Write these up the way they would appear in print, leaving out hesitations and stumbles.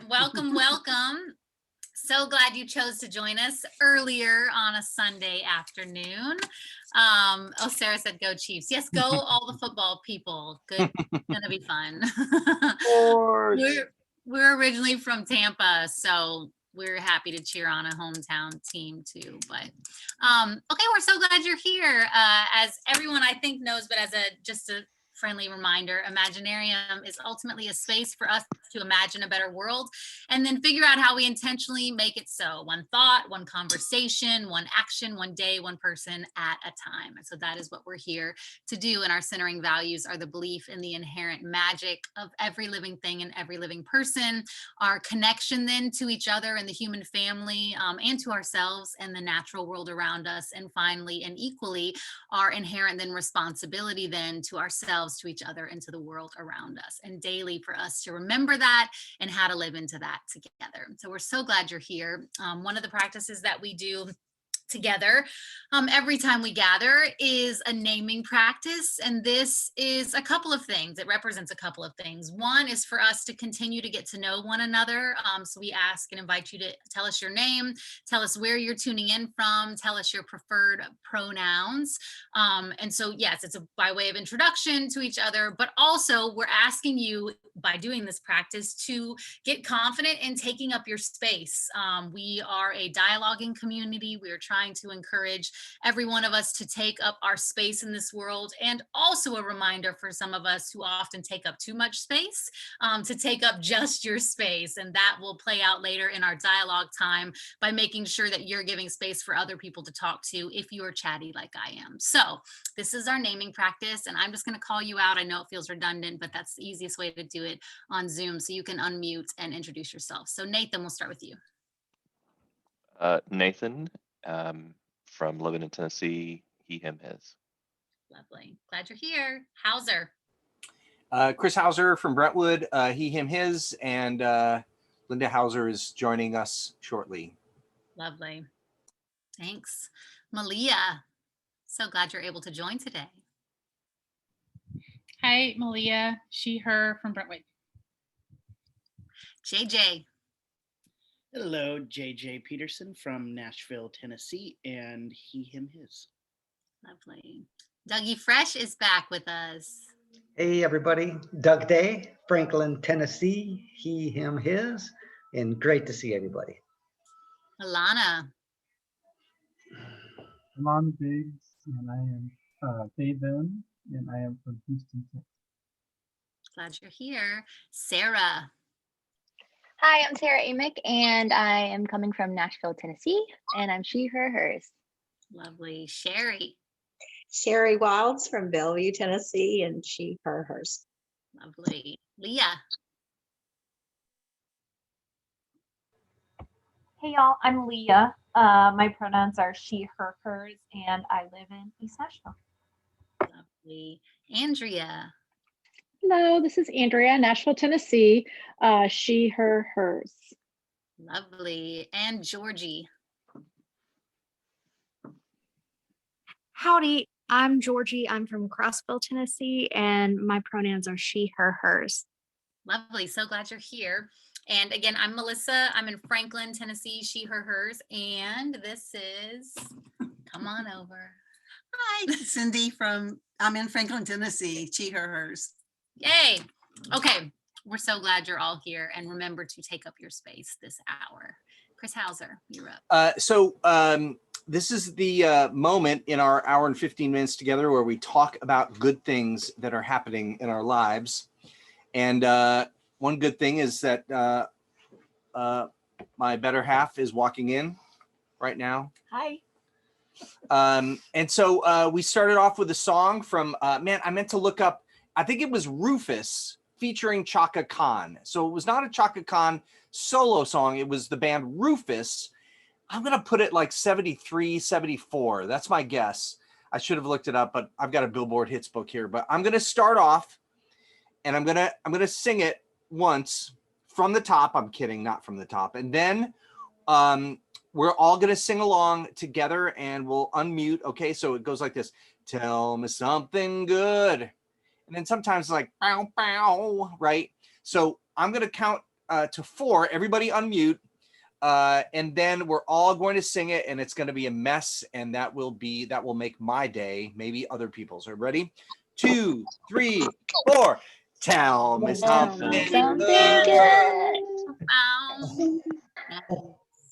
Welcome, welcome. So glad you chose to join us earlier on a Sunday afternoon. Sarah said go Chiefs. Yes, go all the football people. Good, gonna be fun. We're originally from Tampa, so we're happy to cheer on a hometown team too. But okay, we're so glad you're here. As everyone I think knows, but as just a friendly reminder, Imaginarium is ultimately a space for us to imagine a better world and then figure out how we intentionally make it so. One thought, one conversation, one action, one day, one person at a time. And so that is what we're here to do. And our centering values are the belief in the inherent magic of every living thing and every living person, our connection then to each other and the human family, and to ourselves and the natural world around us. And finally, and equally, our inherent then responsibility then to ourselves, to each other, and to the world around us, and daily for us to remember that and how to live into that together. So we're so glad you're here. One of the practices that we do together every time we gather is a naming practice, and this is a couple of things. It represents a couple of things. One is for us to continue to get to know one another, so we ask and invite you to tell us your name, tell us where you're tuning in from, tell us your preferred pronouns, and so yes, it's by way of introduction to each other, but also we're asking you by doing this practice to get confident in taking up your space. We are a dialoguing community. We are trying to encourage every one of us to take up our space in this world, and also a reminder for some of us who often take up too much space, to take up just your space. And that will play out later in our dialogue time by making sure that you're giving space for other people to talk to if you are chatty like I am. So this is our naming practice, and I'm just going to call you out. I know it feels redundant, but that's the easiest way to do it on Zoom, so you can unmute and introduce yourself. So Nathan, we'll start with you. Nathan, from Lebanon, Tennessee, he, him, his. Lovely. Glad you're here. Hauser. Chris Hauser from Brentwood, he, him, his, and Linda Hauser is joining us shortly. Lovely. Thanks. Malia, so glad you're able to join today. Hi, Malia, she, her from Brentwood. JJ. Hello, JJ Peterson from Nashville, Tennessee, and he, him, his. Lovely. Dougie Fresh is back with us. Hey, everybody. Doug Day, Franklin, Tennessee, he, him, his, and great to see everybody. Alana. Allan Biggs, and I am David, and I am from Houston, Texas. Glad you're here. Sarah. Hi, I'm Sarah Amick, and I am coming from Nashville, Tennessee, and I'm she, her, hers. Lovely. Sherry. Sherry Wilds from Bellevue, Tennessee, and she, her, hers. Lovely. Leah. Hey y'all, I'm Leah. My pronouns are she, her, hers, and I live in East Nashville. Lovely. Andrea. Hello, this is Andrea, Nashville, Tennessee. She, her, hers. Lovely. And Georgie. Howdy, I'm Georgie. I'm from Crossville, Tennessee, and my pronouns are she, her, hers. Lovely. So glad you're here. And again, I'm Melissa. I'm in Franklin, Tennessee, she, her, hers. And this is, come on over. Hi, Cindy I'm in Franklin, Tennessee, she, her, hers. Yay. Okay. We're so glad you're all here, and remember to take up your space this hour. Chris Hauser, you're up. This is the moment in our hour and 15 minutes together where we talk about good things that are happening in our lives. And one good thing is that my better half is walking in right now. Hi. And so we started off with a song from, I meant to look up, I think it was Rufus featuring Chaka Khan. So it was not a Chaka Khan solo song. It was the band Rufus. I'm going to put it like 73, 74. That's my guess. I should have looked it up, but I've got a Billboard hits book here. But I'm going to start off and I'm going to sing it once from the top. I'm kidding, not from the top. And then we're all going to sing along together and we'll unmute. Okay, so it goes like this. Tell me something good. And then sometimes like, bow, bow, right? So I'm going to count to 4. Everybody unmute. And then we're all going to sing it, and it's going to be a mess, and that will make my day, maybe other people's. Are you ready? 2, 3, 4. Tell me something good.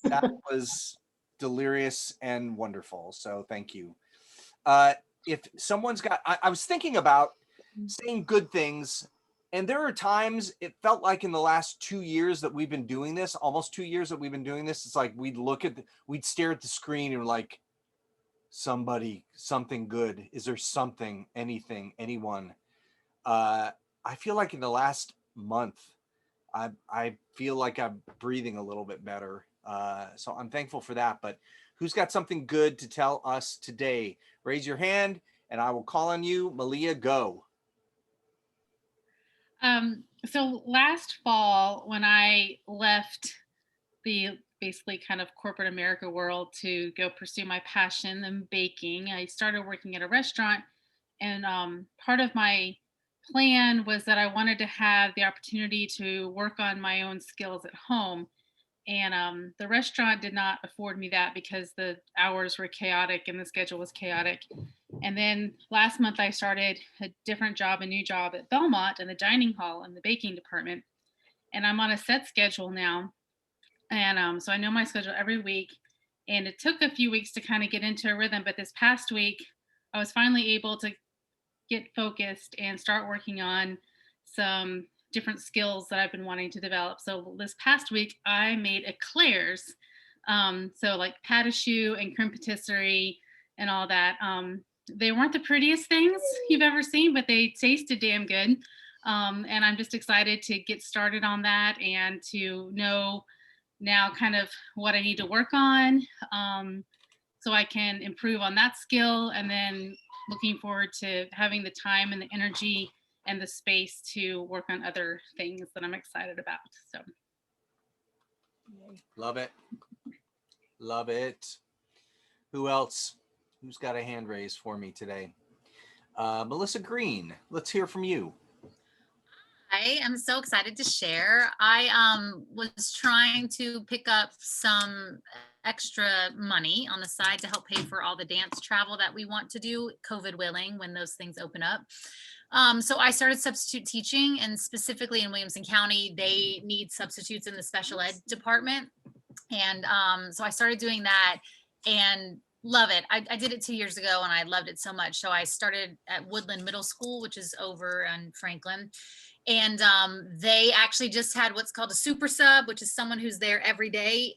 That was delirious and wonderful. So thank you. If someone's got, I was thinking about saying good things, and there are times it felt like in the last 2 years that we've been doing this, almost 2 years that we've been doing this, it's like we'd stare at the screen and like, something good. Is there something, anything, anyone? I feel like in the last month, I feel like I'm breathing a little bit better. So I'm thankful for that. But who's got something good to tell us today? Raise your hand and I will call on you. Malia, go. So last fall, when I left the basically kind of corporate America world to go pursue my passion in baking, I started working at a restaurant. And part of my plan was that I wanted to have the opportunity to work on my own skills at home. And the restaurant did not afford me that because the hours were chaotic and the schedule was chaotic. And then last month I started a new job at Belmont in the dining hall in the baking department. And I'm on a set schedule now. And so I know my schedule every week. And it took a few weeks to kind of get into a rhythm. But this past week, I was finally able to get focused and start working on some different skills that I've been wanting to develop. So this past week, I made eclairs. So like pâte à choux and creme patisserie and all that. They weren't the prettiest things you've ever seen, but they tasted damn good. And I'm just excited to get started on that and to know now kind of what I need to work on so I can improve on that skill, and then looking forward to having the time and the energy and the space to work on other things that I'm excited about. So Love it. Love it. Who else? Who's got a hand raised for me today? Melissa Green, let's hear from you. I am so excited to share. I was trying to pick up some extra money on the side to help pay for all the dance travel that we want to do, COVID willing, when those things open up. So I started substitute teaching, and specifically in Williamson County, they need substitutes in the special ed department. And so I started doing that and love it. I did it 2 years ago and I loved it so much. So I started at Woodland Middle School, which is over in Franklin. And they actually just had what's called a super sub, which is someone who's there every day,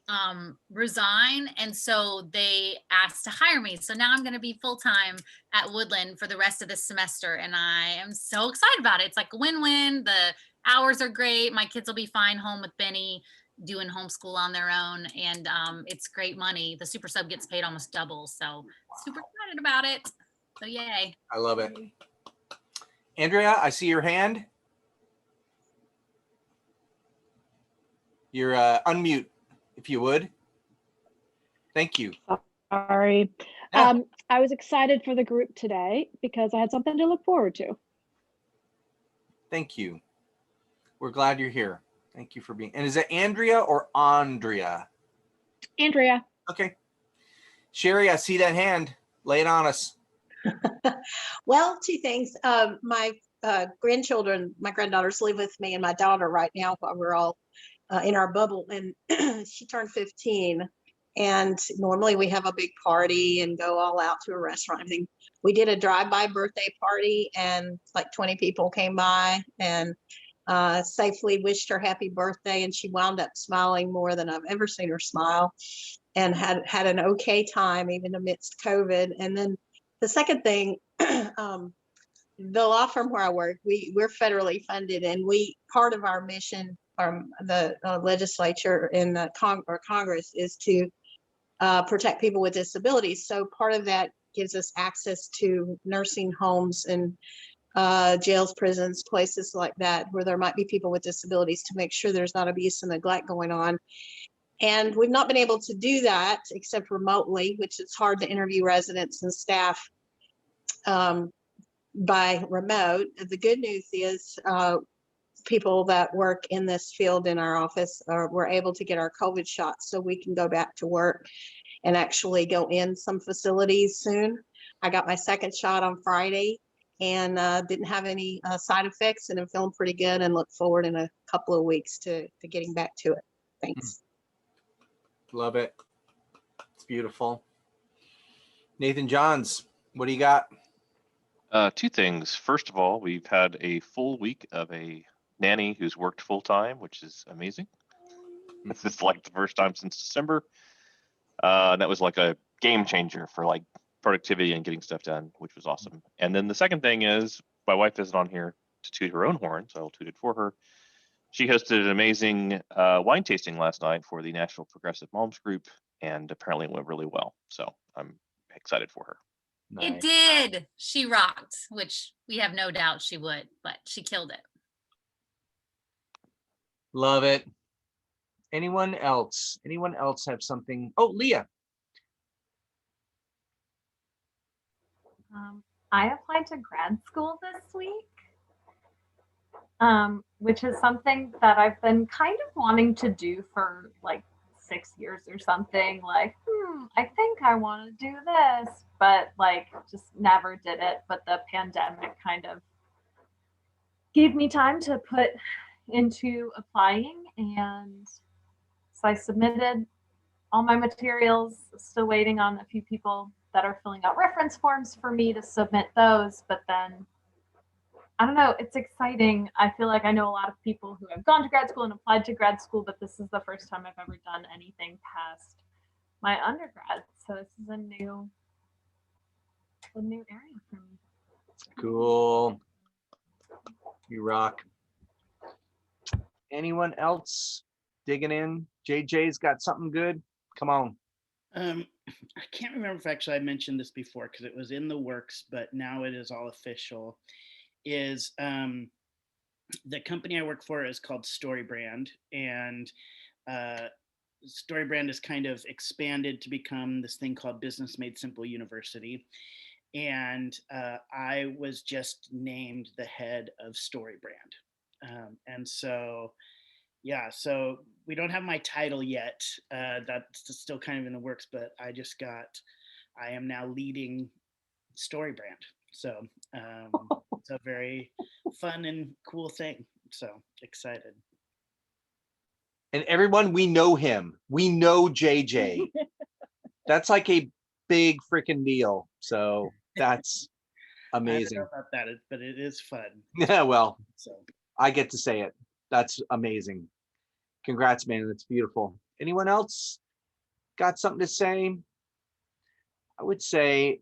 resign. And so they asked to hire me. So now I'm going to be full-time at Woodland for the rest of this semester. And I am so excited about it. It's like a win-win. The hours are great. My kids will be fine home with Benny doing homeschool on their own. And it's great money. The super sub gets paid almost double. So super excited about it. So yay. I love it. Andrea, I see your hand. You're unmute, if you would. Thank you. Sorry. Yeah. I was excited for the group today because I had something to look forward to. Thank you. We're glad you're here. Thank you for being. And is it Andrea or Andrea? Andrea. Okay. Sherry, I see that hand. Lay it on us. Well, two things. My grandchildren, my granddaughters live with me and my daughter right now while we're all in our bubble, and she turned 15, and normally we have a big party and go all out to a restaurant. I think we did a drive-by birthday party and like 20 people came by and safely wished her happy birthday, and she wound up smiling more than I've ever seen her smile, and had an okay time even amidst COVID. And then the second thing, the law firm where I work, we're federally funded, and part of our mission, the legislature in the Congress, is to protect people with disabilities. So part of that gives us access to nursing homes and jails, prisons, places like that, where there might be people with disabilities, to make sure there's not abuse and neglect going on. And we've not been able to do that except remotely, which is hard to interview residents and staff by remote. The good news is people that work in this field in our office were able to get our COVID shots so we can go back to work and actually go in some facilities soon. I got my second shot on Friday and didn't have any side effects, and I'm feeling pretty good and look forward in a couple of weeks to getting back to it. Thanks. Love it. It's beautiful. Nathan Johns, what do you got? Two things. First of all, we've had a full week of a nanny who's worked full time, which is amazing. This is like the first time since December. That was like a game changer for like productivity and getting stuff done, which was awesome. And then the second thing is my wife isn't on here to toot her own horn, so I'll toot it for her. She hosted an amazing wine tasting last night for the National Progressive Moms Group, and apparently it went really well. So I'm excited for her. Nice. It did. She rocked, which we have no doubt she would, but she killed it. Love it. Anyone else? Anyone else have something? Oh, Leah. I applied to grad school this week, which is something that I've been kind of wanting to do for like 6 years or something. Like, I think I want to do this, but like just never did it. But the pandemic kind of gave me time to put into applying, and so I submitted all my materials, still waiting on a few people that are filling out reference forms for me to submit those. But then, I don't know, it's exciting. I feel like I know a lot of people who have gone to grad school and applied to grad school, but this is the first time I've ever done anything past my undergrad. So this is a new area for me. Cool. You rock. Anyone else digging in? JJ's got something good? Come on. I can't remember if actually I mentioned this before because it was in the works, but now it is all official. Is the company I work for is called StoryBrand, and StoryBrand has kind of expanded to become this thing called Business Made Simple University. And I was just named the head of StoryBrand. And so, yeah, so we don't have my title yet. That's still kind of in the works, but I am now leading StoryBrand. So it's a very fun and cool thing. So excited. And everyone, we know him. We know JJ. That's like a big freaking deal. So that's amazing. I don't know about that, but it is fun. Yeah, well, So I get to say it. That's amazing. Congrats, man. That's beautiful. Anyone else got something to say? I would say,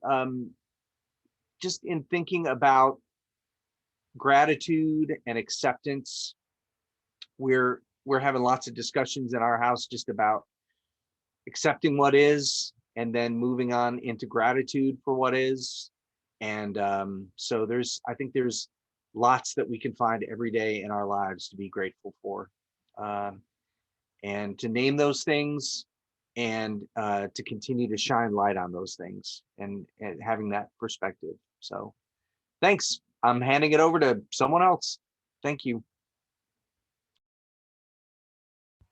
just in thinking about gratitude and acceptance, we're having lots of discussions in our house just about accepting what is and then moving on into gratitude for what is. And so I think there's lots that we can find every day in our lives to be grateful for, and to name those things, and to continue to shine light on those things, and having that perspective. So thanks. I'm handing it over to someone else. Thank you.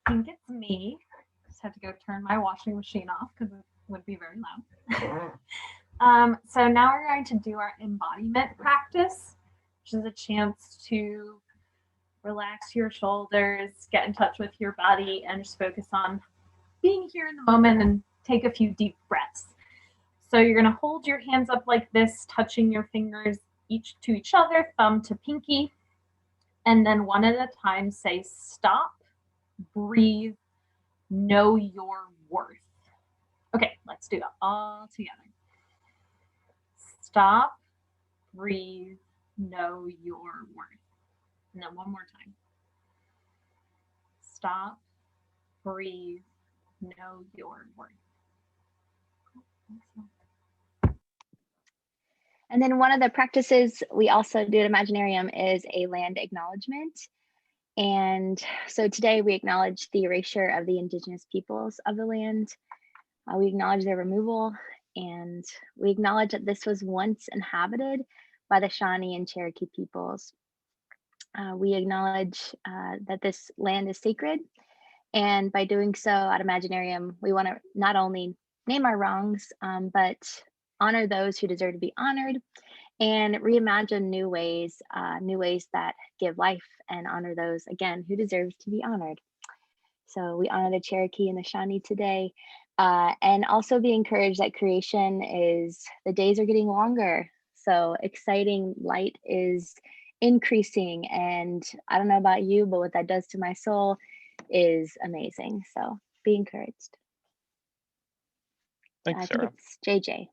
I think it's me. Just have to go turn my washing machine off because it would be very loud. So now we're going to do our embodiment practice, which is a chance to relax your shoulders, get in touch with your body, and just focus on being here in the moment and take a few deep breaths. So you're going to hold your hands up like this, touching your fingers each to each other, thumb to pinky, and then one at a time say stop, breathe, know your worth. Okay, let's do that all together. Stop, breathe, know your worth. And then one more time. Stop, breathe, know your worth. And then one of the practices we also do at Imaginarium is a land acknowledgement. And so today we acknowledge the erasure of the indigenous peoples of the land. We acknowledge their removal, and we acknowledge that this was once inhabited by the Shawnee and Cherokee peoples. We acknowledge that this land is sacred. And by doing so at Imaginarium, we want to not only name our wrongs, but honor those who deserve to be honored and reimagine new ways that give life and honor those, again, who deserve to be honored. So we honor the Cherokee and the Shawnee today, and also be encouraged that the days are getting longer. So exciting, light is increasing. And I don't know about you, but what that does to my soul is amazing. So be encouraged. Thanks, I think Sarah. it's JJ.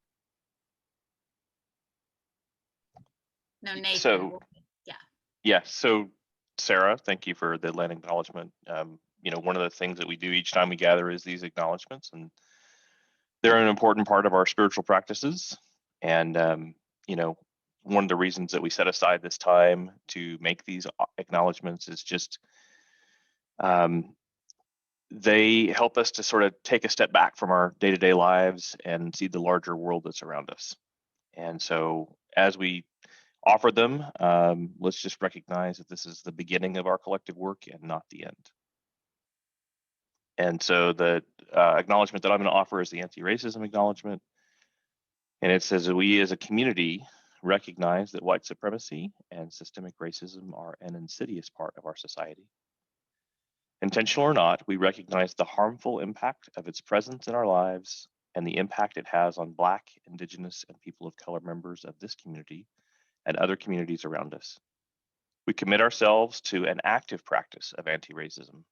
No, Nathan. So, yeah. So, Sarah, thank you for the land acknowledgement. One of the things that we do each time we gather is these acknowledgements, and they're an important part of our spiritual practices. And one of the reasons that we set aside this time to make these acknowledgements is just they help us to sort of take a step back from our day-to-day lives and see the larger world that's around us. And so as we offer them, let's just recognize that this is the beginning of our collective work and not the end. And so the acknowledgement that I'm going to offer is the anti-racism acknowledgement. And it says that we as a community recognize that white supremacy and systemic racism are an insidious part of our society. Intentional or not, we recognize the harmful impact of its presence in our lives and the impact it has on Black, Indigenous, and people of color members of this community and other communities around us. We commit ourselves to an active practice of anti-racism.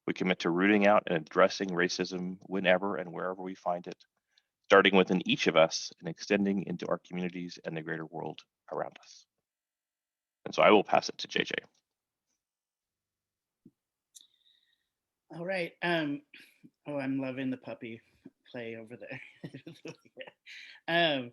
We commit to rooting out and addressing racism whenever and wherever we find it, starting within each of us and extending into our communities and the greater world around us. And so I will pass it to JJ. All right. I'm loving the puppy play over there.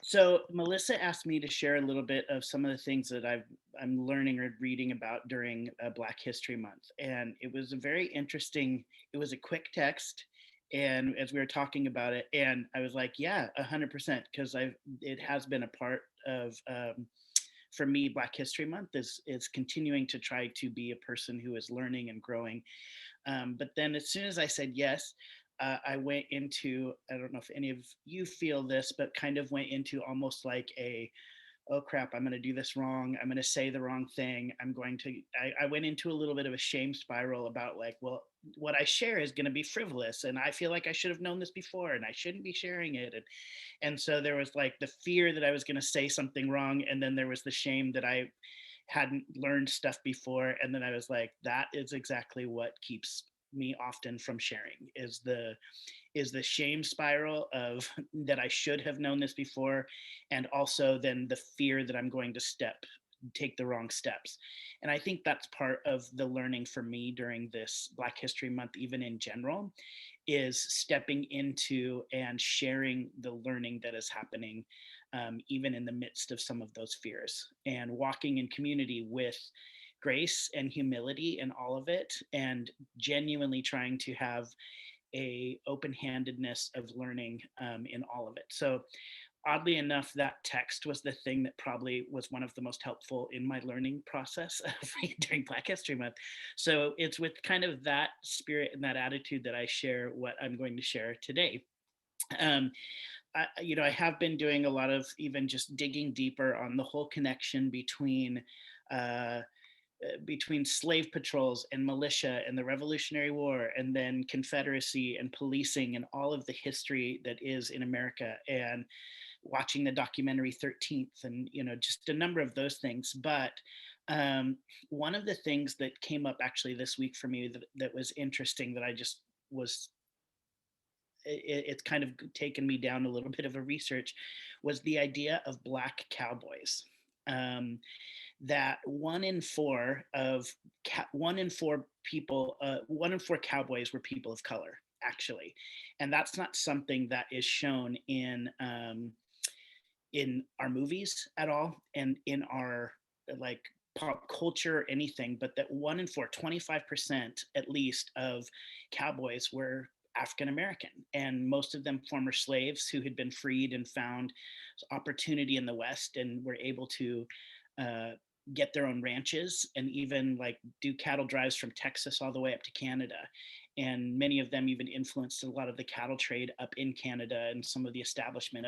So Melissa asked me to share a little bit of some of the things that I'm learning or reading about during Black History Month. And it was a very interesting, it was a quick text. And as we were talking about it, and I was like, yeah, 100%, because it has been a part of, for me, Black History Month is continuing to try to be a person who is learning and growing. But then as soon as I said yes, I went into, I don't know if any of you feel this, but kind of went into almost like oh crap, I'm going to do this wrong. I'm going to say the wrong thing. I went into a little bit of a shame spiral about like, well, what I share is going to be frivolous. And I feel like I should have known this before and I shouldn't be sharing it. And so there was like the fear that I was going to say something wrong. And then there was the shame that I hadn't learned stuff before. And then I was like, that is exactly what keeps me often from sharing is the shame spiral of that I should have known this before, and also then the fear that I'm going to take the wrong steps. And I think that's part of the learning for me during this Black History Month, even in general, is stepping into and sharing the learning that is happening, even in the midst of some of those fears, and walking in community with grace and humility in all of it, and genuinely trying to have a open-handedness of learning in all of it. So oddly enough, that text was the thing that probably was one of the most helpful in my learning process during Black History Month. So it's with kind of that spirit and that attitude that I share what I'm going to share today. I have been doing a lot of even just digging deeper on the whole connection between slave patrols and militia and the Revolutionary War, and then Confederacy and policing and all of the history that is in America, and watching the documentary 13th, and just a number of those things. But one of the things that came up actually this week for me that was interesting, that I just was, it's kind of taken me down a little bit of a research, was the idea of Black cowboys. That one in four cowboys were people of color, actually, and that's not something that is shown in our movies at all, and in our like pop culture or anything. But that 1 in 4, 25% at least of cowboys were African American, and most of them former slaves who had been freed and found opportunity in the West and were able to get their own ranches and even like do cattle drives from Texas all the way up to Canada. And many of them even influenced a lot of the cattle trade up in Canada and some of the establishment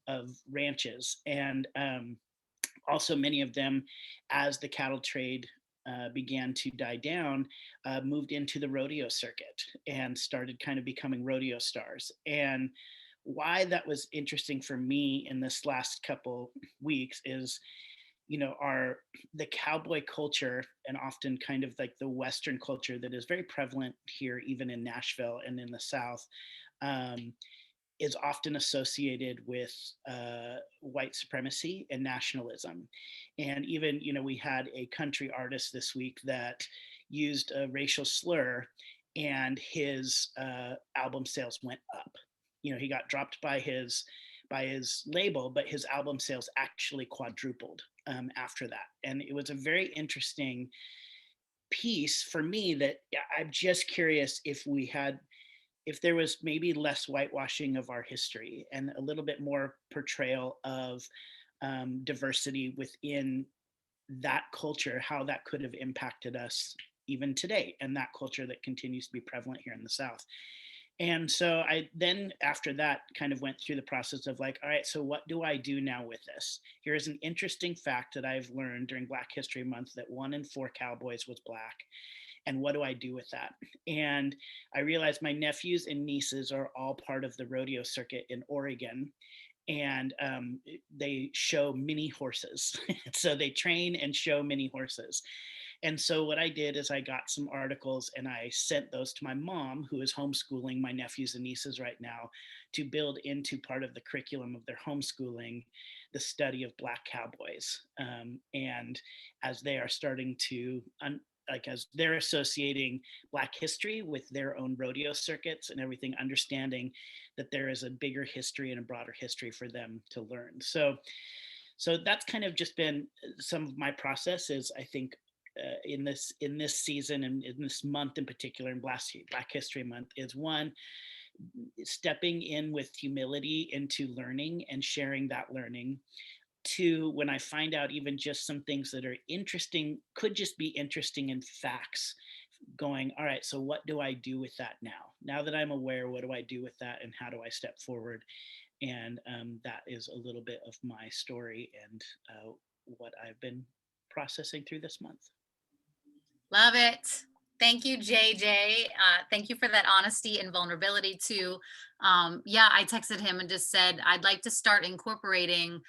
of ranches. And also many of them, as the cattle trade began to die down, moved into the rodeo circuit and started kind of becoming rodeo stars. And why that was interesting for me in this last couple weeks is, you know, the cowboy culture, and often kind of like the Western culture that is very prevalent here, even in Nashville and in the South, is often associated with white supremacy and nationalism. And even, you know, we had a country artist this week that used a racial slur, and his album sales went up. You know, he got dropped by his label, but his album sales actually quadrupled after that. And it was a very interesting piece for me that I'm just curious if there was maybe less whitewashing of our history and a little bit more portrayal of diversity within that culture, how that could have impacted us even today, and that culture that continues to be prevalent here in the South. And so I then, after that, kind of went through the process of like, all right, so what do I do now with this? Here's an interesting fact that I've learned during Black History Month, that 1 in 4 cowboys was Black. And what do I do with that? And I realized my nephews and nieces are all part of the rodeo circuit in Oregon. And they show mini horses. So they train and show mini horses. And so what I did is I got some articles and I sent those to my mom, who is homeschooling my nephews and nieces right now, to build into part of the curriculum of their homeschooling, the study of Black cowboys. And as they are starting to, as they're associating Black history with their own rodeo circuits and everything, understanding that there is a bigger history and a broader history for them to learn. So that's kind of just been some of my processes, I think, in this season and in this month in particular, in Black History Month, is one, stepping in with humility into learning and sharing that learning. 2, when I find out even just some things that are interesting, could just be interesting in facts, going, all right, so what do I do with that now? Now that I'm aware, what do I do with that, and how do I step forward? And that is a little bit of my story and what I've been processing through this month. Love it. Thank you, JJ. Thank you for that honesty and vulnerability too. Yeah, I texted him and just said, I'd like to start incorporating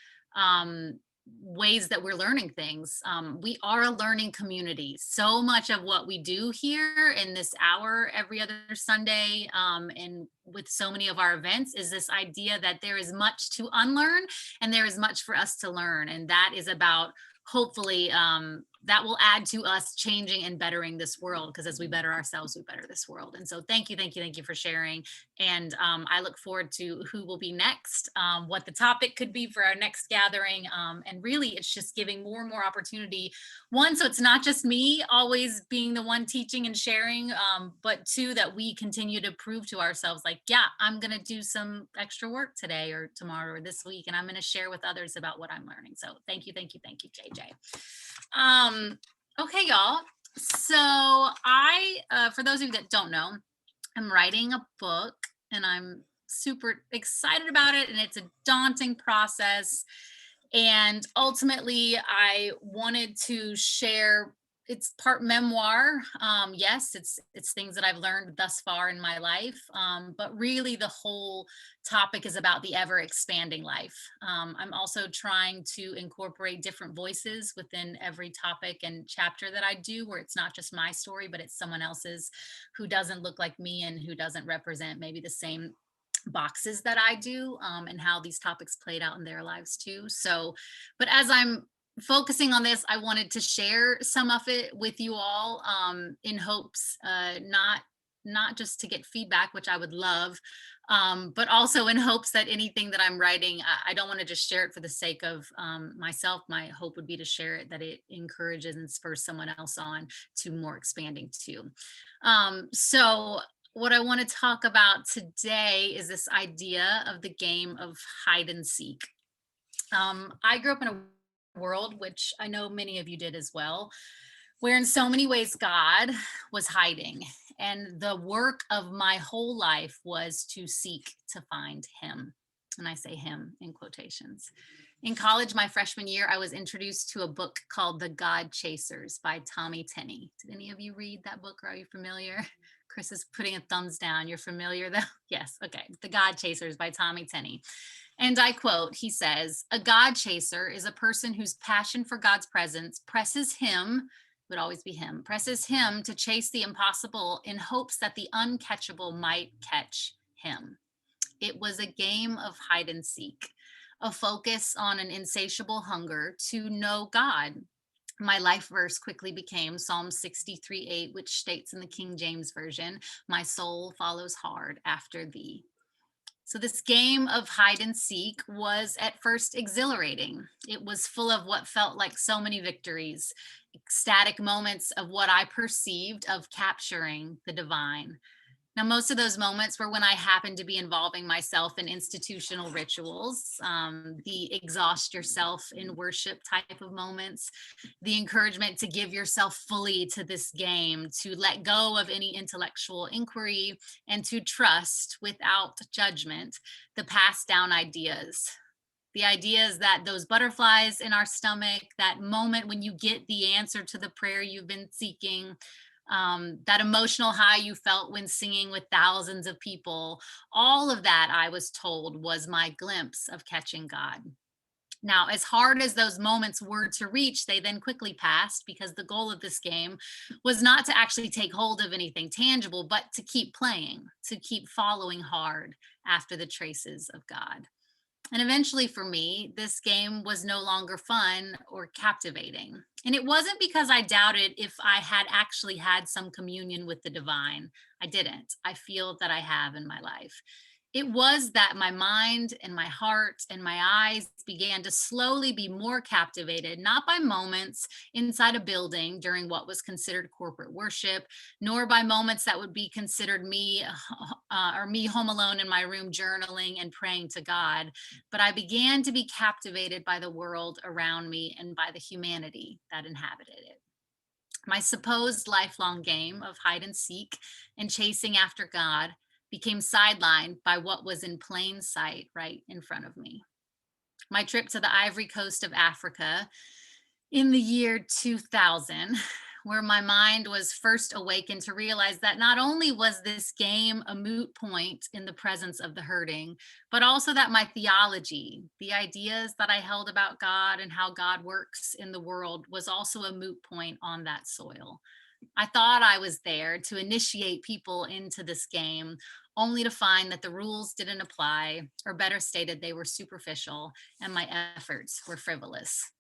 ways that we're learning things. We are a learning community. So much of what we do here in this hour every other Sunday, and with so many of our events, is this idea that there is much to unlearn and there is much for us to learn. And that is about, hopefully, that will add to us changing and bettering this world, because as we better ourselves, we better this world. And so thank you for sharing. And I look forward to who will be next, what the topic could be for our next gathering. And really, it's just giving more and more opportunity. 1, so it's not just me always being the one teaching and sharing, but 2, that we continue to prove to ourselves, like, yeah, I'm going to do some extra work today or tomorrow or this week, and I'm going to share with others about what I'm learning. So thank you, JJ. Okay, y'all. So I, for those of you that don't know, I'm writing a book and I'm super excited about it, and it's a daunting process. And ultimately, I wanted to share. It's part memoir. Yes, it's things that I've learned thus far in my life. But really, the whole topic is about the ever expanding life. I'm also trying to incorporate different voices within every topic and chapter that I do, where it's not just my story, but it's someone else's who doesn't look like me and who doesn't represent maybe the same boxes that I do, and how these topics played out in their lives too. So, but as I'm focusing on this, I wanted to share some of it with you all, in hopes, not just to get feedback, which I would love, but also in hopes that anything that I'm writing, I don't want to just share it for the sake of myself. My hope would be to share it, that it encourages and spurs someone else on to more expanding too. So what I want to talk about today is this idea of the game of hide and seek. I grew up in a world, which I know many of you did as well, where in so many ways God was hiding. And the work of my whole life was to seek to find him. And I say him in quotations. In college, my freshman year, I was introduced to a book called The God Chasers by Tommy Tenney. Did any of you read that book, or are you familiar? Chris is putting a thumbs down. You're familiar though? Yes, okay. The God Chasers by Tommy Tenney. And I quote, he says, "A God chaser is a person whose passion for God's presence presses him," would always be him, "presses him to chase the impossible in hopes that the uncatchable might catch him." It was a game of hide and seek, a focus on an insatiable hunger to know God. My life verse quickly became Psalm 63:8, which states in the King James Version, "My soul follows hard after thee." So this game of hide and seek was at first exhilarating. It was full of what felt like so many victories, ecstatic moments of what I perceived of capturing the divine. Now, most of those moments were when I happened to be involving myself in institutional rituals, the exhaust yourself in worship type of moments, the encouragement to give yourself fully to this game, to let go of any intellectual inquiry, and to trust without judgment the passed down ideas. The ideas that those butterflies in our stomach, that moment when you get the answer to the prayer you've been seeking, that emotional high you felt when singing with thousands of people, all of that, I was told, was my glimpse of catching God. Now, as hard as those moments were to reach, they then quickly passed, because the goal of this game was not to actually take hold of anything tangible, but to keep playing, to keep following hard after the traces of God. And eventually for me, this game was no longer fun or captivating. And it wasn't because I doubted if I had actually had some communion with the divine. I didn't. I feel that I have in my life. It was that my mind and my heart and my eyes began to slowly be more captivated, not by moments inside a building during what was considered corporate worship, nor by moments that would be considered me home alone in my room journaling and praying to God. But I began to be captivated by the world around me and by the humanity that inhabited it. My supposed lifelong game of hide and seek and chasing after God became sidelined by what was in plain sight right in front of me. My trip to the Ivory Coast of Africa in the year 2000, where my mind was first awakened to realize that not only was this game a moot point in the presence of the hurting, but also that my theology, the ideas that I held about God and how God works in the world, was also a moot point on that soil. I thought I was there to initiate people into this game, only to find that the rules didn't apply, or better stated, they were superficial and my efforts were frivolous.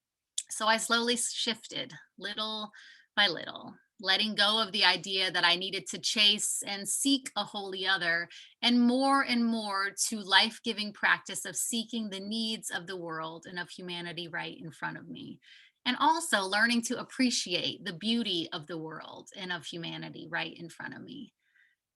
So I slowly shifted little by little, letting go of the idea that I needed to chase and seek a holy other, and more to life-giving practice of seeking the needs of the world and of humanity right in front of me. And also learning to appreciate the beauty of the world and of humanity right in front of me.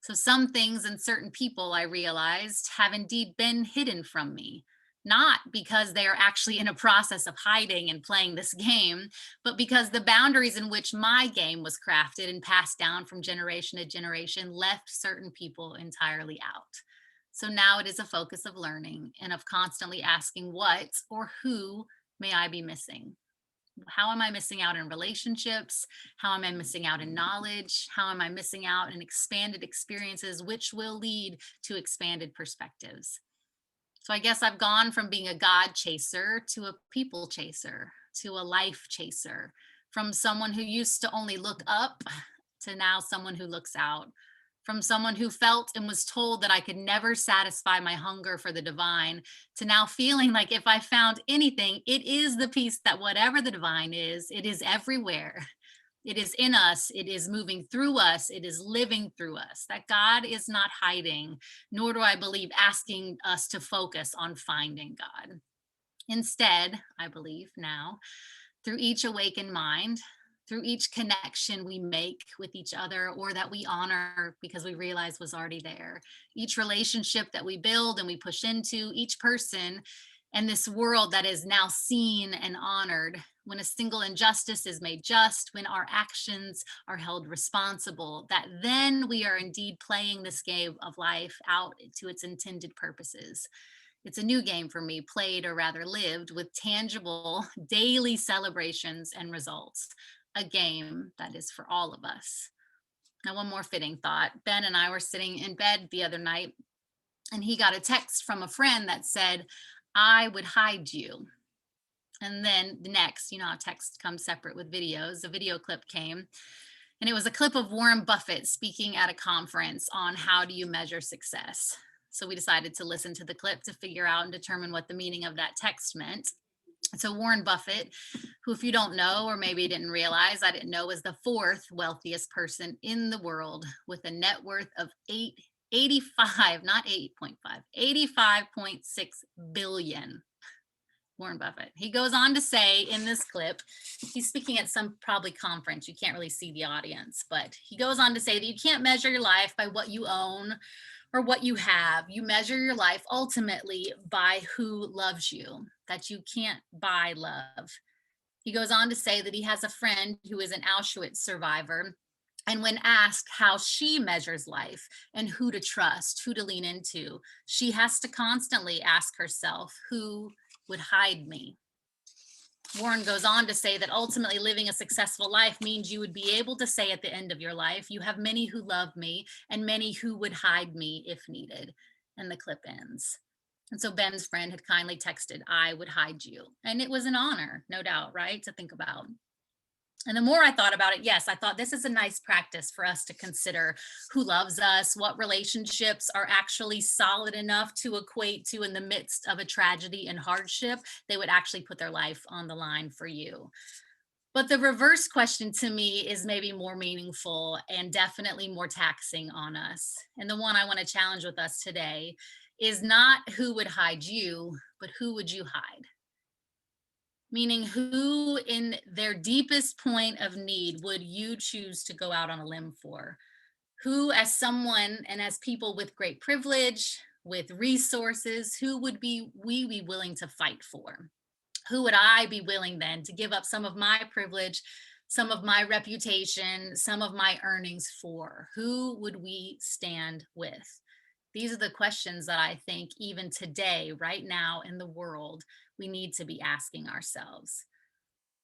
So some things and certain people, I realized, have indeed been hidden from me, not because they are actually in a process of hiding and playing this game, but because the boundaries in which my game was crafted and passed down from generation to generation left certain people entirely out. So now it is a focus of learning and of constantly asking what or who may I be missing? How am I missing out in relationships? How am I missing out in knowledge? How am I missing out in expanded experiences, which will lead to expanded perspectives? So I guess I've gone from being a God chaser to a people chaser, to a life chaser, from someone who used to only look up to now someone who looks out, from someone who felt and was told that I could never satisfy my hunger for the divine, to now feeling like if I found anything, it is the peace that whatever the divine is, it is everywhere. It is in us, it is moving through us, it is living through us, that God is not hiding, nor do I believe asking us to focus on finding God. Instead, I believe now, through each awakened mind, through each connection we make with each other, or that we honor because we realize was already there, each relationship that we build and we push into, each person, and this world that is now seen and honored, when a single injustice is made just, when our actions are held responsible, that then we are indeed playing this game of life out to its intended purposes. It's a new game for me, played or rather lived, with tangible daily celebrations and results. A game that is for all of us. Now, one more fitting thought. Ben and I were sitting in bed the other night, and he got a text from a friend that said, "I would hide you." And then the next, you know how text comes separate with videos, a video clip came, and it was a clip of Warren Buffett speaking at a conference on how do you measure success. So we decided to listen to the clip to figure out and determine what the meaning of that text meant. So Warren Buffett, who, if you don't know, or maybe didn't realize, I didn't know, was the fourth wealthiest person in the world with a net worth of 85, not 8.5, 85.6 billion. Warren Buffett. He goes on to say in this clip, he's speaking at some probably conference, you can't really see the audience, but he goes on to say that you can't measure your life by what you own or what you have. You measure your life ultimately by who loves you, that you can't buy love. He goes on to say that he has a friend who is an Auschwitz survivor, and when asked how she measures life and who to trust, who to lean into, she has to constantly ask herself, who would hide me? Warren goes on to say that ultimately living a successful life means you would be able to say at the end of your life, you have many who love me and many who would hide me if needed. And the clip ends. And so Ben's friend had kindly texted, "I would hide you." And it was an honor, no doubt, right, to think about. And the more I thought about it, yes, I thought this is a nice practice for us to consider who loves us, what relationships are actually solid enough to equate to, in the midst of a tragedy and hardship, they would actually put their life on the line for you. But the reverse question to me is maybe more meaningful and definitely more taxing on us. And the one I want to challenge with us today is not who would hide you, but who would you hide? Meaning, who in their deepest point of need would you choose to go out on a limb for? Who, as someone and as people with great privilege, with resources, who would we be willing to fight for? Who would I be willing then to give up some of my privilege, some of my reputation, some of my earnings for? Who would we stand with? These are the questions that I think even today, right now in the world, we need to be asking ourselves.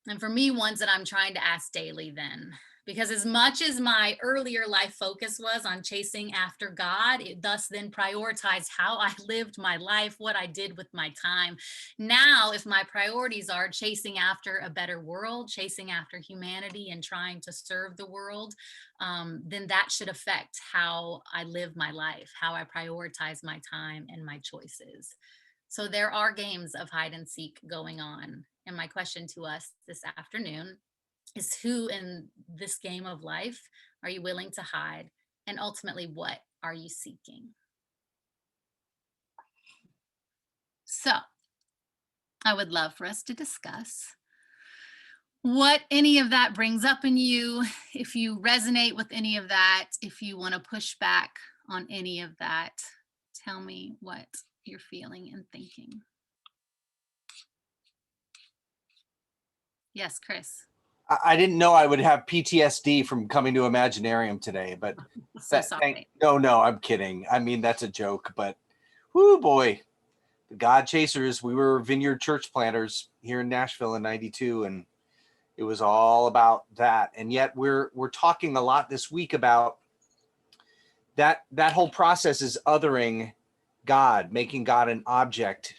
And for me, ones that I'm trying to ask daily then, because as much as my earlier life focus was on chasing after God, it thus then prioritized how I lived my life, what I did with my time. Now, if my priorities are chasing after a better world, chasing after humanity and trying to serve the world, then that should affect how I live my life, how I prioritize my time and my choices. So there are games of hide and seek going on. And my question to us this afternoon is, who in this game of life are you willing to hide? And ultimately, what are you seeking? So I would love for us to discuss what any of that brings up in you, if you resonate with any of that, if you want to push back on any of that. Tell me what you're feeling and thinking. Yes, Chris. I didn't know I would have PTSD from coming to Imaginarium today, but So sorry. no, I'm kidding. I mean, that's a joke, but whoo boy, the God Chasers, we were vineyard church planters here in Nashville in 92, and it was all about that. And yet we're talking a lot this week about that whole process is othering God, making God an object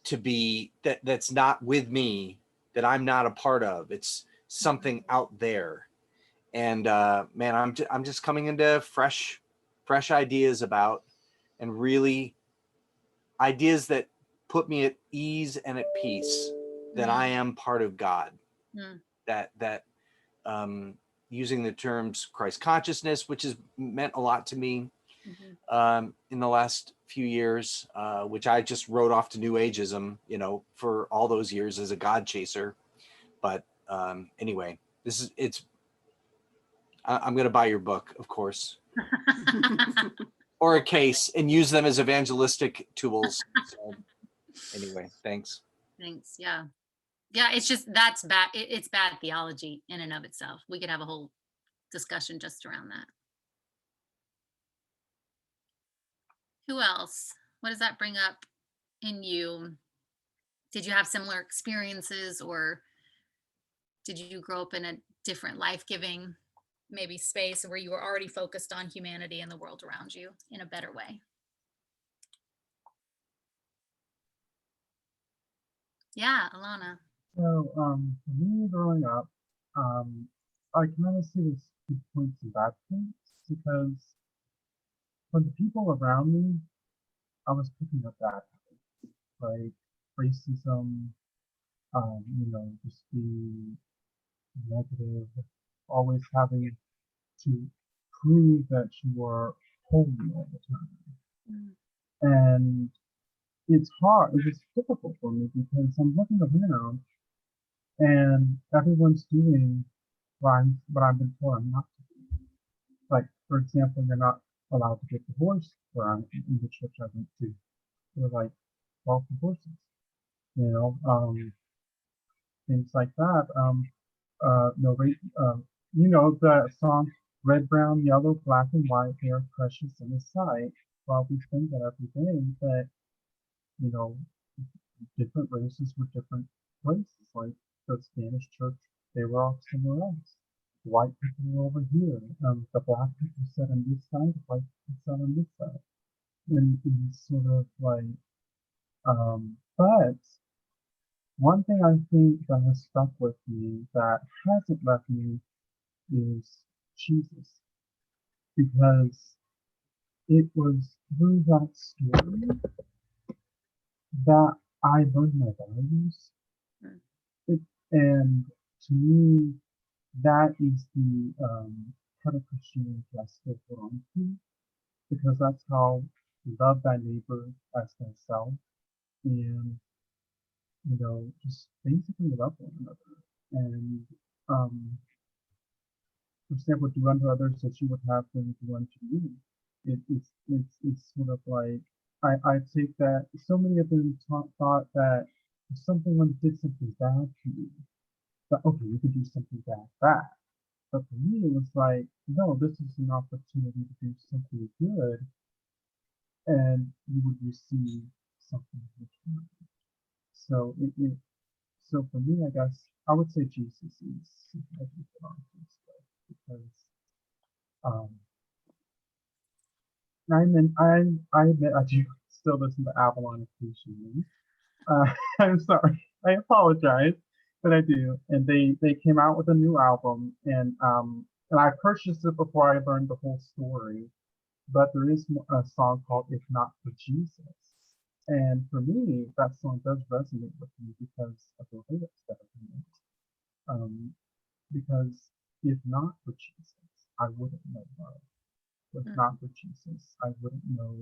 to be that's not with me, that I'm not a part of. It's something out there. And man, I'm just coming into fresh ideas about, and really ideas that put me at ease and at peace that I am part of God. That using the terms Christ consciousness, which has meant a lot to me in the last few years, which I just wrote off to New Ageism, for all those years as a God chaser. But anyway, I'm going to buy your book, of course, or a case, and use them as evangelistic tools. So. Anyway, thanks. Thanks. Yeah. Yeah. It's just, that's bad. It's bad theology in and of itself. We could have a whole discussion just around that. Who else? What does that bring up in you? Did you have similar experiences, or did you grow up in a different life-giving maybe space where you were already focused on humanity and the world around you in a better way? Yeah, Alana. So, for me growing up, I kind of see this good points and bad points because for the people around me, I was picking up bad habits, like racism, just being negative, always having to prove that you are holy all the time. And it's hard, it was difficult for me because I'm looking around and everyone's doing what I've been told I'm not to do. Like, for example, you're not allowed to get divorced where I'm in the church I went to. They're like 12 divorces, things like that. No rate, the song Red, Brown, Yellow, Black, and White, they are precious in His sight. Well, we sing that every day, but, different races were different places. Like the Spanish church, they were off somewhere else. White people were over here. The black people sat on this side, the white people sat on this side. And it's sort of like, but one thing I think that has stuck with me that hasn't left me is Jesus. Because it was through that story that I learned my values. And to me, that is the part of Christianity I still belong to, because that's how you love thy neighbor as thyself, and just basically love one another. And for example, do unto others as you would have them do unto you. It's sort of like I take that. So many of them thought that if someone did something bad to you, that okay, you could do something bad back. But for me, it was like, no, this is an opportunity to do something good, and you would receive something in return. So so for me, I guess I would say Jesus is everything on this way, because I admit I do still listen to Avalon occasionally. I'm sorry, I apologize, but I do. And they came out with a new album, and I purchased it before I learned the whole story. But there is a song called "If Not for Jesus," and for me, that song does resonate with me because of the lyrics that are in it. Because if not for Jesus, I wouldn't know love. If not for Jesus, I wouldn't know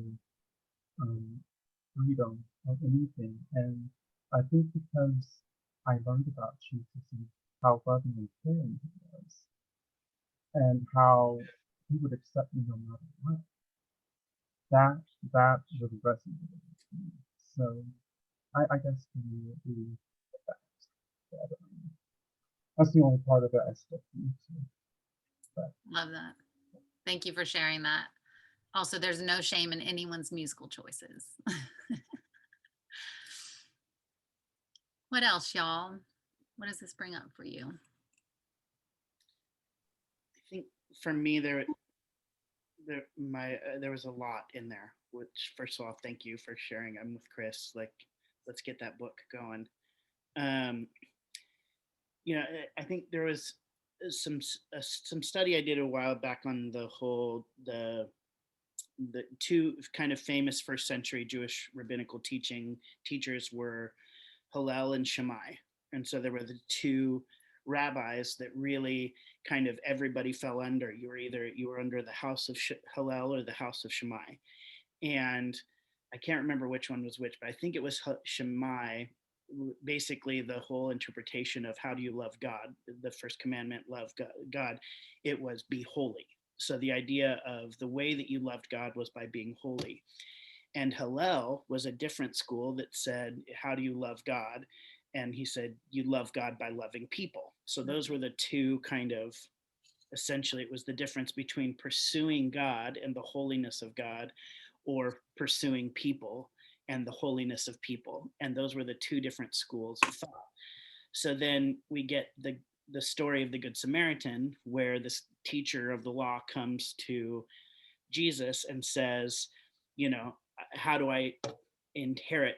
freedom or anything. And I think because I learned about Jesus and how loving and caring He was, and how He would accept me no matter what, that really resonated with me. So I guess for me, it would be that. That's the only part of it I still need to. Love that. Thank you for sharing that. Also, there's no shame in anyone's musical choices. What else, y'all? What does this bring up for you? I think for me, there was a lot in there. Which, first of all, thank you for sharing. I'm with Chris. Like, let's get that book going. I think there was some study I did a while back on the two kind of famous first century Jewish rabbinical teachers were Hillel and Shammai. And so there were the two rabbis that really kind of everybody fell under. You were under the house of Hillel or the house of Shammai. And I can't remember which one was which, but I think it was Shammai. Basically, the whole interpretation of how do you love God, the first commandment, love God, it was be holy. So the idea of the way that you loved God was by being holy. And Hillel was a different school that said, how do you love God? And he said, you love God by loving people. So those were the two kind of, essentially, it was the difference between pursuing God and the holiness of God, or pursuing people and the holiness of people. And those were the two different schools of thought. So then we get the story of the Good Samaritan, where this teacher of the law comes to Jesus and says, how do I inherit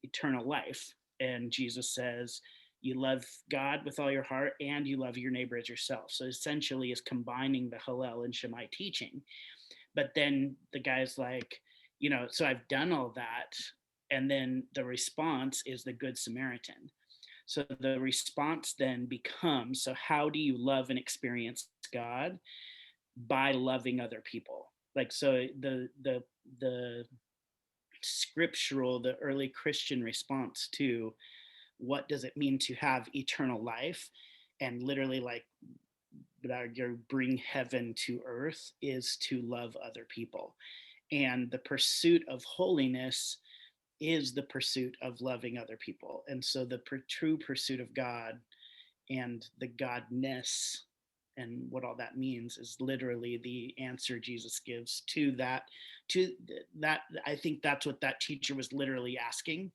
eternal life? And Jesus says, you love God with all your heart and you love your neighbor as yourself. So essentially is combining the Hillel and Shammai teaching. But then the guy's like, so I've done all that. And then the response is the Good Samaritan. So the response then becomes, so how do you love and experience God? By loving other people. Like, so the scriptural, the early Christian response to what does it mean to have eternal life, and literally like bring heaven to earth, is to love other people. And the pursuit of holiness is the pursuit of loving other people. And so the true pursuit of God and the godness and what all that means is literally the answer Jesus gives to that. I think that's what that teacher was literally asking,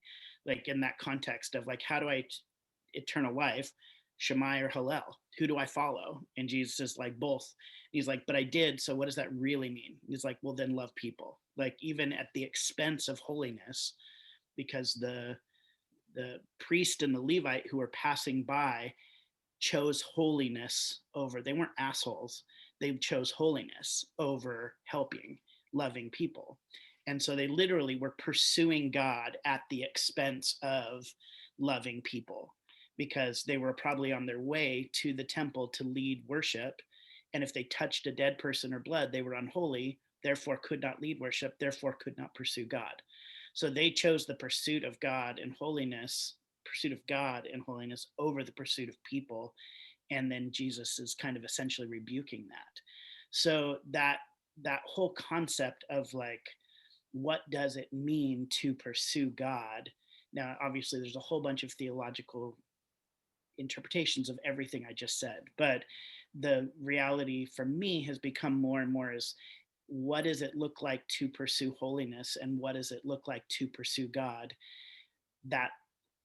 like in that context of like, how do I eternal life, Shammai or Hillel? Who do I follow? And Jesus is like, both. He's like, but I did. So what does that really mean? He's like, well, then love people, like even at the expense of holiness, because the priest and the Levite who were passing by chose holiness over, they weren't assholes. They chose holiness over helping, loving people. And so they literally were pursuing God at the expense of loving people, because they were probably on their way to the temple to lead worship. And if they touched a dead person or blood, they were unholy, therefore could not lead worship, therefore could not pursue God. So they chose the pursuit of God and holiness, over the pursuit of people. And then Jesus is kind of essentially rebuking that. So that whole concept of like, what does it mean to pursue God? Now, obviously, there's a whole bunch of theological interpretations of everything I just said, but the reality for me has become more and more is, what does it look like to pursue holiness, and what does it look like to pursue God? That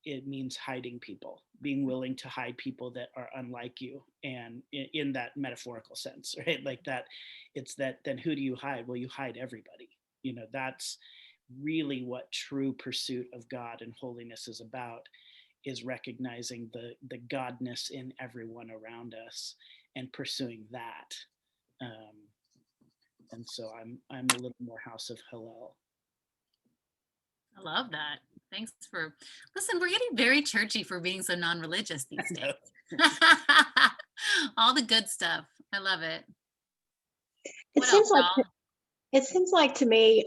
it means hiding people, being willing to hide people that are unlike you, and in that metaphorical sense, right? Like that, it's that, then who do you hide? Well, you hide everybody. That's really what true pursuit of God and holiness is about, is recognizing the godness in everyone around us and pursuing that. And so I'm a little more House of Hillel. I love that. Thanks for, listen, we're getting very churchy for being so non-religious these days. All the good stuff. I love it. What else, y'all? It seems like to me,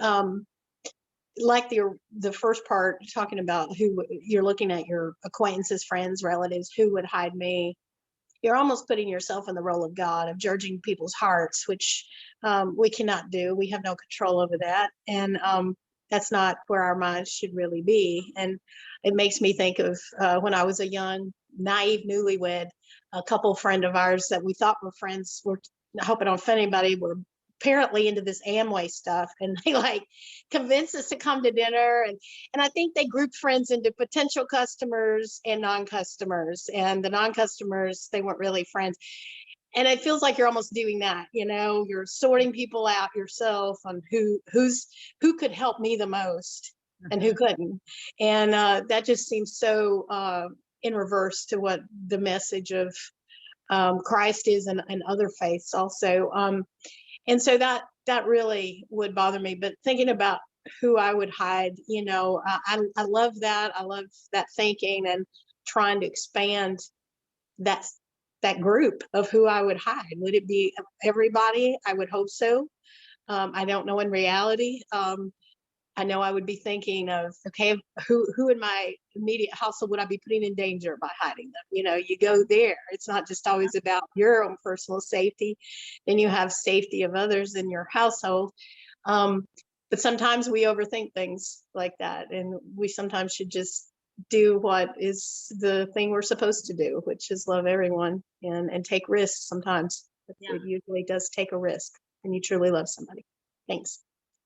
like the first part talking about who you're looking at, your acquaintances, friends, relatives, who would hide me. You're almost putting yourself in the role of God, of judging people's hearts, which we cannot do. We have no control over that. And that's not where our minds should really be. And it makes me think of when I was a young, naive newlywed, a couple friend of ours that we thought were friends, were hoping to offend anybody, were apparently into this Amway stuff, and they like convinced us to come to dinner, and I think they grouped friends into potential customers and non-customers, and the non-customers, they weren't really friends. And it feels like you're almost doing that, you're sorting people out yourself on who could help me the most and who couldn't. And that just seems so in reverse to what the message of Christ is, and other faiths also. And so that really would bother me. But thinking about who I would hide, I love that. I love that thinking, and trying to expand that group of who I would hide. Would it be everybody? I would hope so. I don't know in reality. I know I would be thinking of, okay, who in my immediate household would I be putting in danger by hiding them? You go there. It's not just always about your own personal safety. Then you have safety of others in your household. but sometimes we overthink things like that, and we sometimes should just do what is the thing we're supposed to do, which is love everyone and take risks sometimes. Yeah. It usually does take a risk when you truly love somebody. Thanks.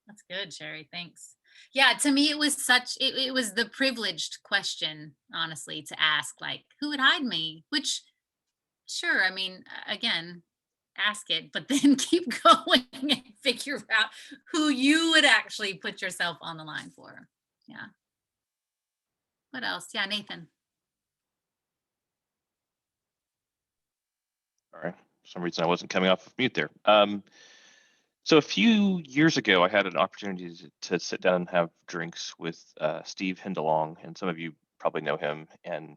That's good, Sherry. Thanks. Yeah, to me, it was it was the privileged question, honestly, to ask, like, who would hide me? Which, sure, I mean, again, ask it, but then keep going and figure out who you would actually put yourself on the line for. Yeah. What else? Yeah, Nathan. All right. For some reason I wasn't coming off of mute there. So a few years ago, I had an opportunity to sit down and have drinks with Steve Hindalong, and some of you probably know him. And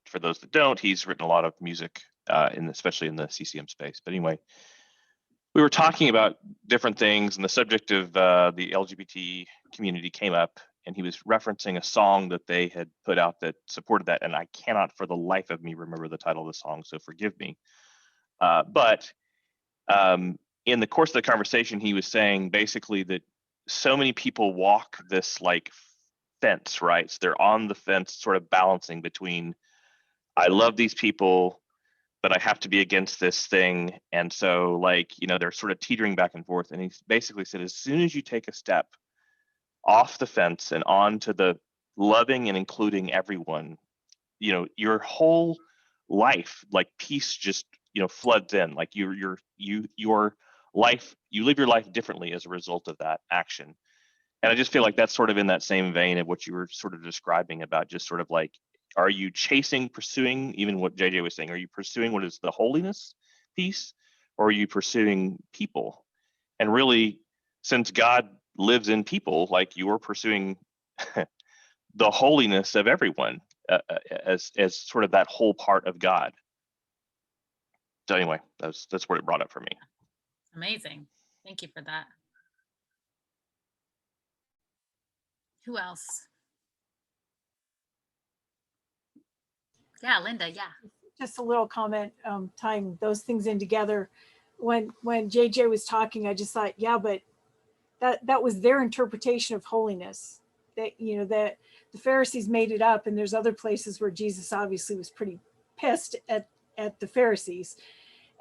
for those that don't, he's written a lot of music, especially in the CCM space. But anyway, we were talking about different things, and the subject of the LGBT community came up, and he was referencing a song that they had put out that supported that, and I cannot for the life of me remember the title of the song, so forgive me. But in the course of the conversation, he was saying basically that so many people walk this like fence, right? So they're on the fence, sort of balancing between, I love these people, but I have to be against this thing. And so like, they're sort of teetering back and forth. And he basically said, as soon as you take a step off the fence and onto the loving and including everyone, your whole life, like peace just, floods in. Like your life, you live your life differently as a result of that action. And I just feel like that's sort of in that same vein of what you were sort of describing about just sort of like, are you pursuing, even what JJ was saying, are you pursuing what is the holiness piece, or are you pursuing people? And really, since God lives in people, like you're pursuing the holiness of everyone as sort of that whole part of God. So anyway, that's what it brought up for me. Amazing. Thank you for that. Who else? Yeah, Linda, yeah. Just a little comment, tying those things in together. When JJ was talking, I just thought, yeah, but that was their interpretation of holiness. That, that the Pharisees made it up, and there's other places where Jesus obviously was pretty pissed at the Pharisees.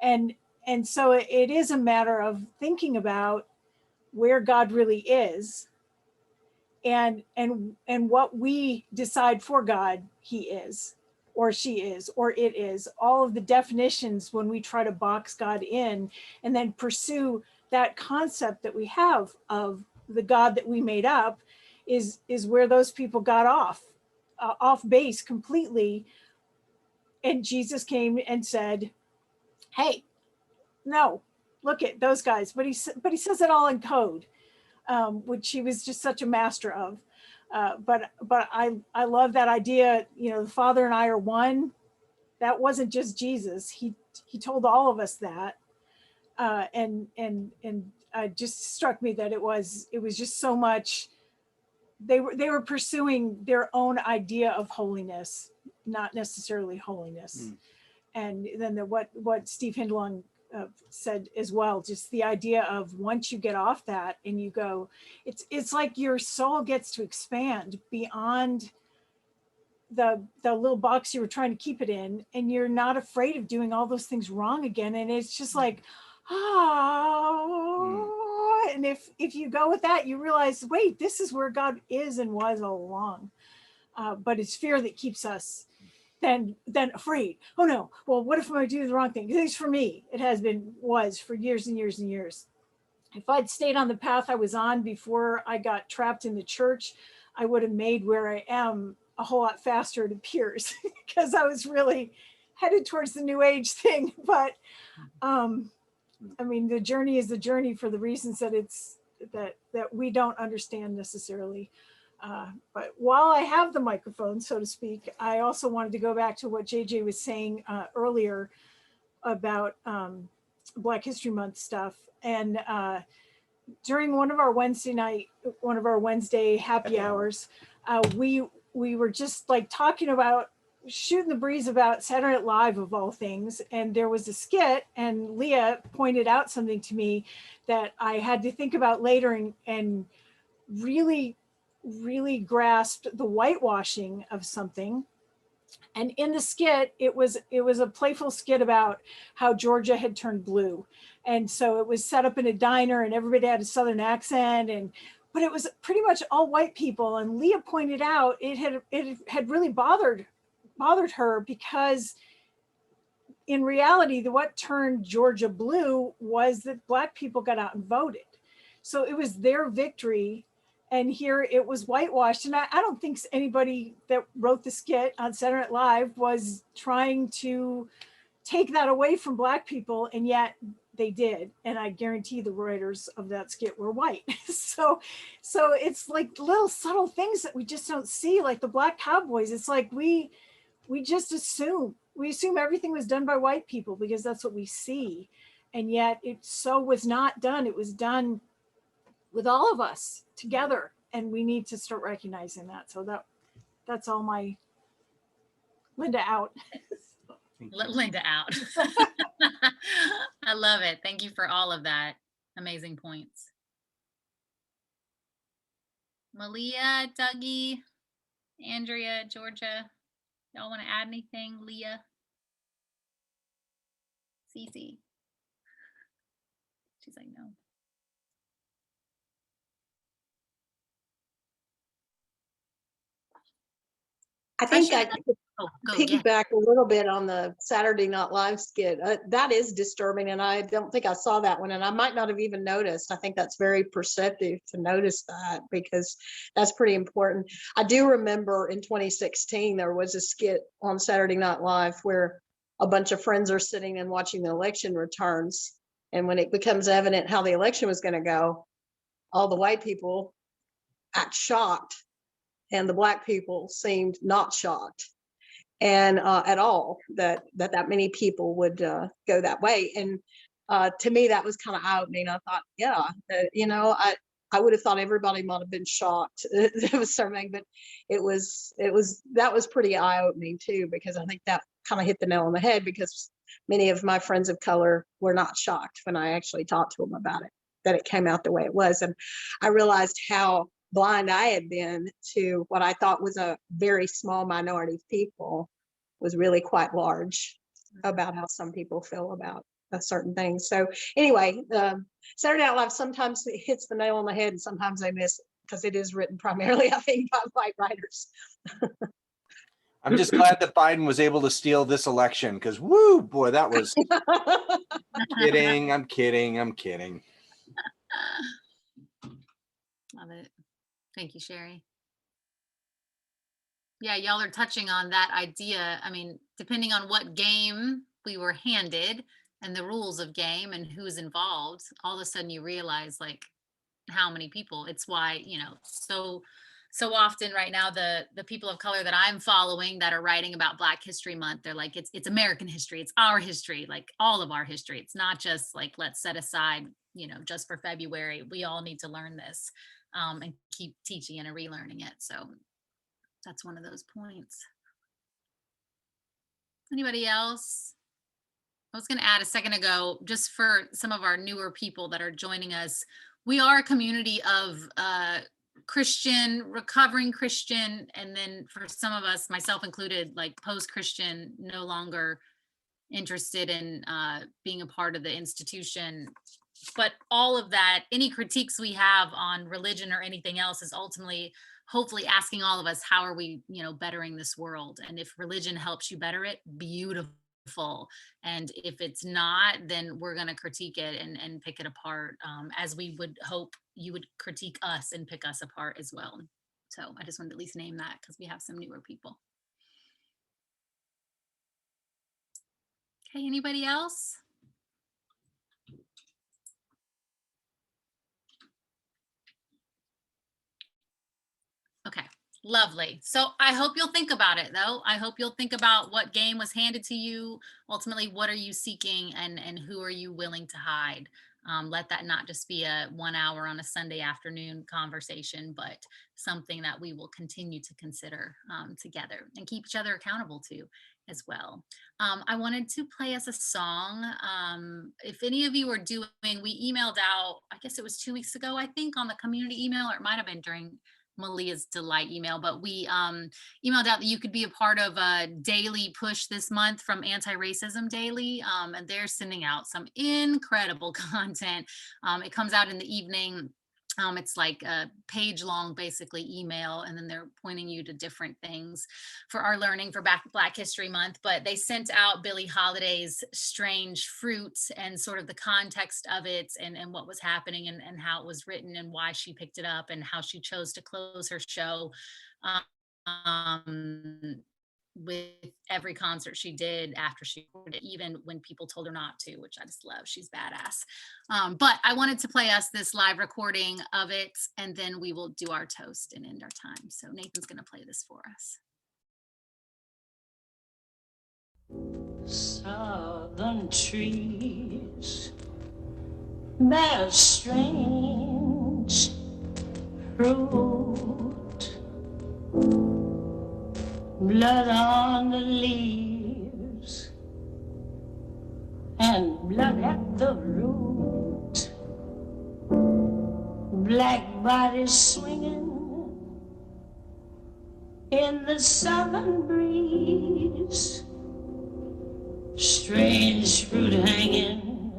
And so it is a matter of thinking about where God really is, and what we decide for God he is, or she is, or it is. All of the definitions when we try to box God in and then pursue that concept that we have of the God that we made up is where those people got off base completely. And Jesus came and said, hey, no, look at those guys. But he says it all in code, which he was just such a master of. But I love that idea. The Father and I are one. That wasn't just Jesus. He told all of us that, and it just struck me that it was just so much. They were pursuing their own idea of holiness, not necessarily holiness. And then what Steve Hindalong said as well, just the idea of once you get off that and you go, it's like your soul gets to expand beyond the little box you were trying to keep it in, and you're not afraid of doing all those things wrong again. And it's just like, and if you go with that, you realize, wait, this is where God is and was all along. But it's fear that keeps us then afraid. Oh no, well, what if I do the wrong thing? At least for me, it was for years and years and years. If I'd stayed on the path I was on before I got trapped in the church, I would have made where I am a whole lot faster, it appears, because I was really headed towards the new age thing. But I mean, the journey is the journey for the reasons that that we don't understand necessarily. But while I have the microphone, so to speak, I also wanted to go back to what JJ was saying earlier about Black History Month stuff. And during one of our Wednesday happy hours, we were just like talking about shooting the breeze about Saturday Night Live of all things, and there was a skit, and Leah pointed out something to me that I had to think about later, and really grasped the whitewashing of something. And in the skit, it was a playful skit about how Georgia had turned blue. And so it was set up in a diner and everybody had a Southern accent, but it was pretty much all white people. And Leah pointed out it had really bothered her, because in reality, what turned Georgia blue was that Black people got out and voted. So it was their victory. And here it was whitewashed. And I don't think anybody that wrote the skit on Saturday Night Live was trying to take that away from Black people. And yet they did. And I guarantee the writers of that skit were white. So it's like little subtle things that we just don't see, like the Black Cowboys. It's like we just assume everything was done by white people because that's what we see. And yet it so was not done. It was done with all of us together, and we need to start recognizing that. So that's all my Linda out. Linda out. I love it. Thank you for all of that. Amazing points. Malia, Dougie, Andrea, Georgia, y'all want to add anything? Leah, Cece. She's like, no. I think I could piggyback a little bit on the Saturday Night Live skit. That is disturbing, and I don't think I saw that one, and I might not have even noticed. I think that's very perceptive to notice that, because that's pretty important. I do remember in 2016 there was a skit on Saturday Night Live where a bunch of friends are sitting and watching the election returns, and when it becomes evident how the election was going to go, all the white people act shocked, and the Black people seemed not shocked and at all that many people would go that way. And to me, that was kind of eye-opening. I thought, yeah, I would have thought everybody might have been shocked. It was something, but that was pretty eye-opening too, because I think that kind of hit the nail on the head, because many of my friends of color were not shocked when I actually talked to them about it, that it came out the way it was. And I realized how blind I had been to what I thought was a very small minority of people was really quite large about how some people feel about a certain thing. So anyway, Saturday Night Live sometimes it hits the nail on the head and sometimes they miss it, because it is written primarily, I think, by white writers. I'm just glad that Biden was able to steal this election, because woo, boy, that was kidding. I'm kidding. Love it. Thank you, Sherry. Yeah, y'all are touching on that idea. I mean, depending on what game we were handed and the rules of game and who's involved, all of a sudden you realize like how many people. It's why, so often right now the people of color that I'm following that are writing about Black History Month, they're like, it's American history, it's our history, like all of our history. It's not just like, let's set aside, just for February. We all need to learn this. And keep teaching and relearning it. So that's one of those points. Anybody else? I was going to add a second ago, just for some of our newer people that are joining us, we are a community of Christian, recovering Christian, and then for some of us, myself included, like post-Christian, no longer interested in being a part of the institution. But all of that, any critiques we have on religion or anything else is ultimately, hopefully asking all of us, how are we, bettering this world? And if religion helps you better it, beautiful. And if it's not, then we're going to critique it and pick it apart, as we would hope you would critique us and pick us apart as well. So I just wanted to at least name that, because we have some newer people. Okay, anybody else? Okay, lovely. So I hope you'll think about it, though. I hope you'll think about what game was handed to you. Ultimately, what are you seeking, and who are you willing to hide? Let that not just be a 1 hour on a Sunday afternoon conversation, but something that we will continue to consider together and keep each other accountable to as well. I wanted to play us a song. If any of you are doing, we emailed out, I guess it was 2 weeks ago, I think, on the community email, or it might have been during Malia's Delight email, but we emailed out that you could be a part of a daily push this month from Anti-Racism Daily, and they're sending out some incredible content. It comes out in the evening. It's like a page long, basically, email, and then they're pointing you to different things for our learning for Black History Month. But they sent out Billie Holiday's Strange Fruit and sort of the context of it, and what was happening, and how it was written, and why she picked it up, and how she chose to close her show with every concert she did after she recorded it, even when people told her not to, which I just love. She's badass. But I wanted to play us this live recording of it, and then we will do our toast and end our time. So Nathan's going to play this for us. Southern trees bear strange fruit. Blood on the leaves and blood at the root. Black bodies swinging in the southern breeze. Strange fruit hanging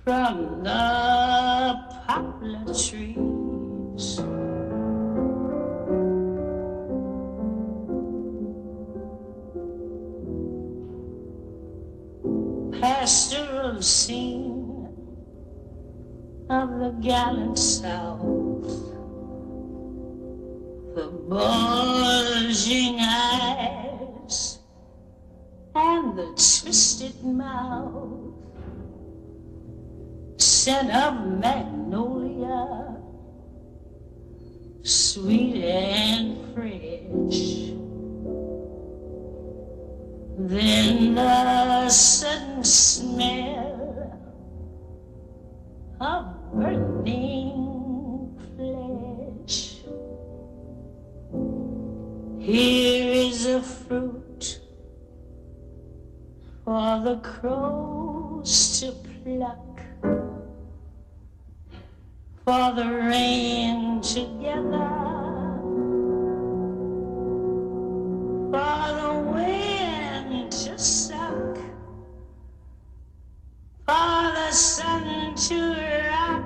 from the poplar trees. Pastoral scene of the gallant South, the bulging eyes and the twisted mouth, scent of magnolia, sweet and fresh. Then the sudden smell of burning flesh. Here is a fruit for the crows to pluck, for the rain to gather, for the wind to suck, for the sun to rock,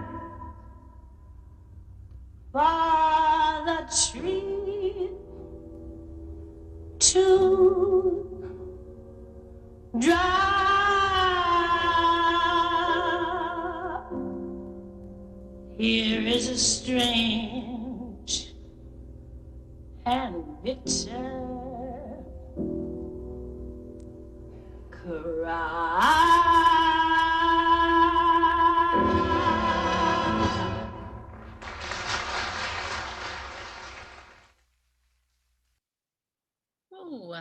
for the tree to drop. Here is a strange and bitter cry. Ooh.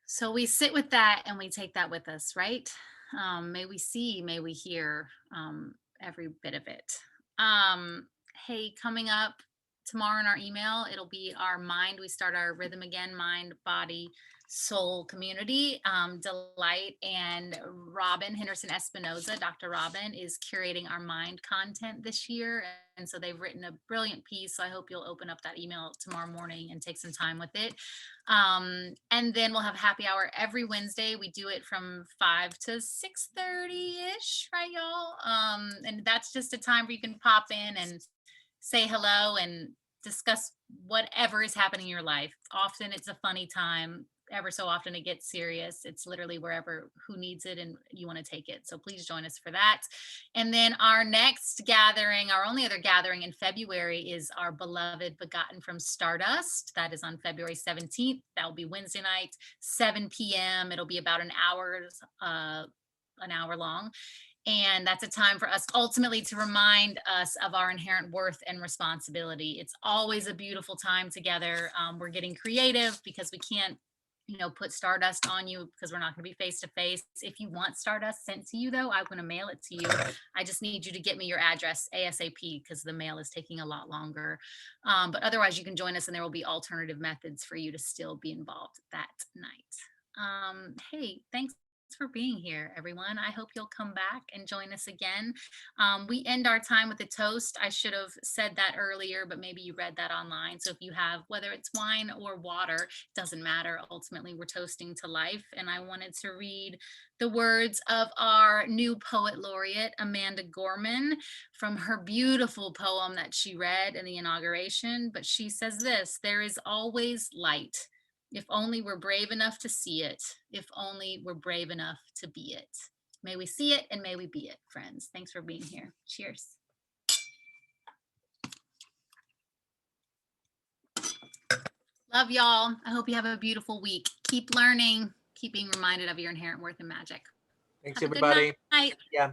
So we sit with that and we take that with us, right? May we see, may we hear every bit of it. Hey, coming up tomorrow in our email, it'll be our mind. We start our Rhythm Again, mind, body, soul community. Delight and Robin Henderson Espinoza, Dr. Robin, is curating our mind content this year. And so they've written a brilliant piece. So I hope you'll open up that email tomorrow morning and take some time with it. And then we'll have happy hour every Wednesday. We do it from 5 to 6:30-ish, right, y'all? And that's just a time where you can pop in and say hello and discuss whatever is happening in your life. Often it's a funny time. Ever so often it gets serious. It's literally wherever, who needs it and you want to take it. So please join us for that. And then our next gathering, our only other gathering in February, is our beloved Begotten from Stardust. That is on February 17th. That will be Wednesday night, 7 p.m. It'll be about an hour long. And that's a time for us ultimately to remind us of our inherent worth and responsibility. It's always a beautiful time together. We're getting creative because we can't put Stardust on you because we're not going to be face to face. If you want Stardust sent to you, though, I'm going to mail it to you. I just need you to get me your address ASAP because the mail is taking a lot longer. But otherwise, you can join us and there will be alternative methods for you to still be involved that night. Hey, thanks for being here, everyone. I hope you'll come back and join us again. We end our time with a toast. I should have said that earlier, but maybe you read that online. So if you have, whether it's wine or water, doesn't matter. Ultimately, we're toasting to life. And I wanted to read the words of our new poet laureate, Amanda Gorman, from her beautiful poem that she read in the inauguration. But she says this: there is always light. If only we're brave enough to see it, if only we're brave enough to be it. May we see it and may we be it, friends. Thanks for being here. Cheers. Love y'all. I hope you have a beautiful week. Keep learning, keep being reminded of your inherent worth and magic. Thanks, Have a good everybody. night. Yeah.